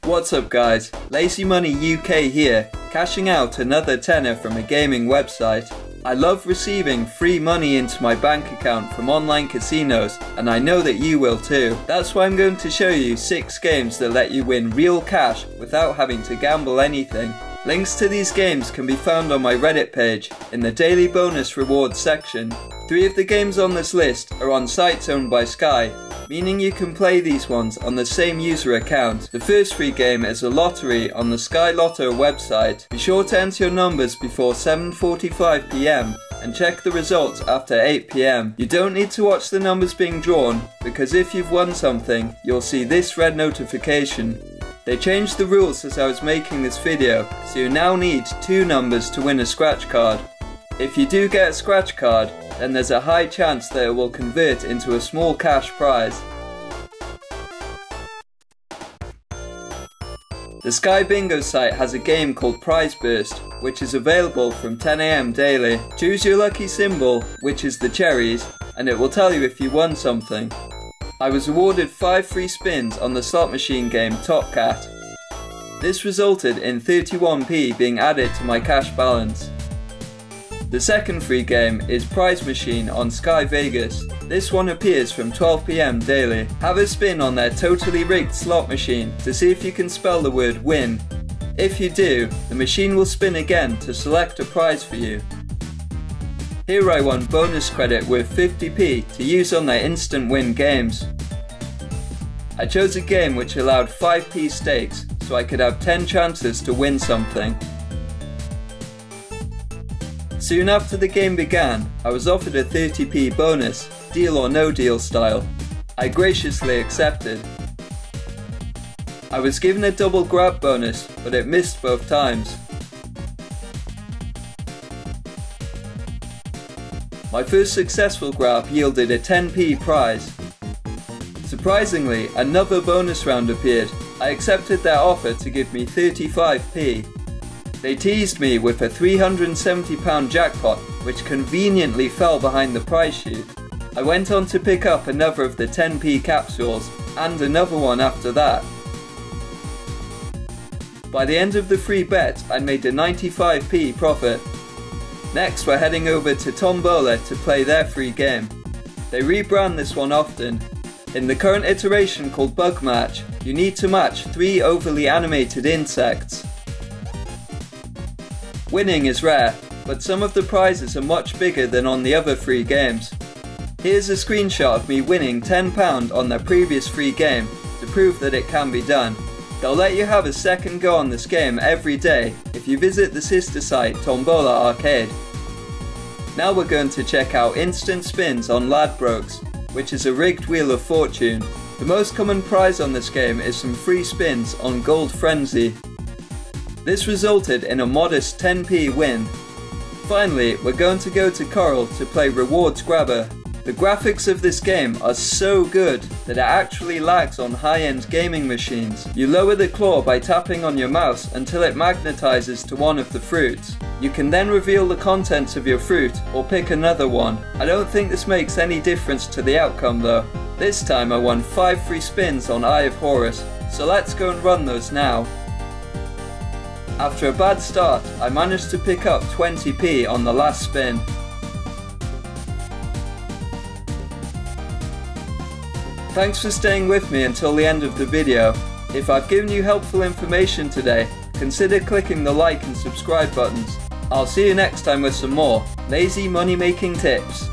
What's up guys, Lazy Money UK here, cashing out another tenner from a gaming website. I love receiving free money into my bank account from online casinos, and I know that you will too. That's why I'm going to show you 6 games that let you win real cash without having to gamble anything. Links to these games can be found on my Reddit page in the daily bonus rewards section. 3 of the games on this list are on sites owned by Sky, meaning you can play these ones on the same user account. The first free game is a lottery on the Sky Lotto website. Be sure to enter your numbers before 7:45 PM and check the results after 8 PM. You don't need to watch the numbers being drawn, because if you've won something, you'll see this red notification. They changed the rules as I was making this video, so you now need 2 numbers to win a scratch card. If you do get a scratch card, then there's a high chance that it will convert into a small cash prize. The Sky Bingo site has a game called Prize Burst, which is available from 10 AM daily. Choose your lucky symbol, which is the cherries, and it will tell you if you won something. I was awarded 5 free spins on the slot machine game Top Cat. This resulted in 31p being added to my cash balance. The second free game is Prize Machine on Sky Vegas. This one appears from 12 PM daily. Have a spin on their totally rigged slot machine to see if you can spell the word win. If you do, the machine will spin again to select a prize for you. Here I won bonus credit worth 50p to use on their instant win games. I chose a game which allowed 5p stakes, so I could have 10 chances to win something. Soon after the game began, I was offered a 30p bonus, deal or no deal style. I graciously accepted. I was given a double grab bonus, but it missed both times. My first successful grab yielded a 10p prize. Surprisingly, another bonus round appeared. I accepted their offer to give me 35p. They teased me with a £370 jackpot, which conveniently fell behind the prize sheet. I went on to pick up another of the 10p capsules, and another one after that. By the end of the free bet, I made a 95p profit. Next, we're heading over to Tombola to play their free game. They rebrand this one often. In the current iteration called Bug Match, you need to match 3 overly animated insects. Winning is rare, but some of the prizes are much bigger than on the other free games. Here's a screenshot of me winning £10 on their previous free game to prove that it can be done. They'll let you have a second go on this game every day if you visit the sister site Tombola Arcade. Now we're going to check out instant spins on Ladbrokes, which is a rigged wheel of fortune. The most common prize on this game is some free spins on Gold Frenzy. This resulted in a modest 10p win. Finally, we're going to go to Coral to play Rewards Grabber. The graphics of this game are so good that it actually lags on high-end gaming machines. You lower the claw by tapping on your mouse until it magnetizes to one of the fruits. You can then reveal the contents of your fruit or pick another one. I don't think this makes any difference to the outcome though. This time I won 5 free spins on Eye of Horus, so let's go and run those now. After a bad start, I managed to pick up 20p on the last spin. Thanks for staying with me until the end of the video. If I've given you helpful information today, consider clicking the like and subscribe buttons. I'll see you next time with some more lazy money making tips.